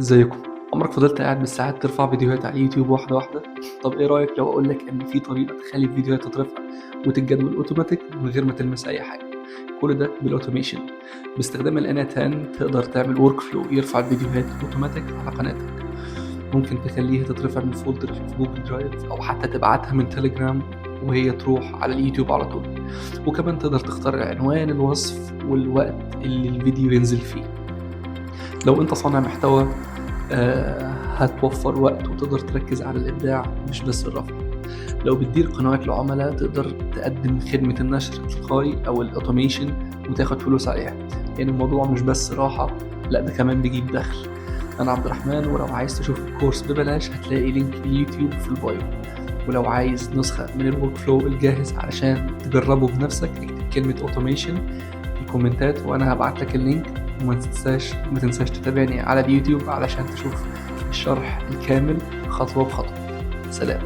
ازيكم؟ عمرك فضلت قاعد بالساعات ترفع فيديوهات على اليوتيوب واحدة واحدة؟ طب ايه رأيك لو اقولك ان في طريقة تخلي الفيديوهات تترفع وتتجدول اوتوماتيك من غير ما تلمس اي حاجة؟ كل ده بالاوتوميشن. باستخدام الاناتان تقدر تعمل ورك فلو يرفع الفيديوهات اوتوماتيك على قناتك. ممكن تخليها تترفع من فولدر في جوجل درايف او حتى تبعتها من تليجرام وهي تروح على اليوتيوب على طول. وكمان تقدر تختار عنوان الوصف والوقت اللي الفيديو ينزل فيه. لو انت صانع محتوى هتوفر وقت وتقدر تركز على الإبداع مش بس الرفع. لو بتدير قنوات لعملاء تقدر تقدم خدمة النشر التلقائي أو الأوتوميشن وتاخد فلوس عليها. يعني الموضوع مش بس راحة، لا ده كمان بيجيب دخل. أنا عبد الرحمن، ولو عايز تشوف الكورس ببلاش هتلاقي لينك اليوتيوب في البايو. ولو عايز نسخة من الورك فلو الجاهز علشان تجربه بنفسك اكتب كلمة اوتوميشن في الكومنتات وأنا هبعت لك اللينك. وما تنساش تتابعني على اليوتيوب علشان تشوف الشرح الكامل خطوة بخطوة. سلام.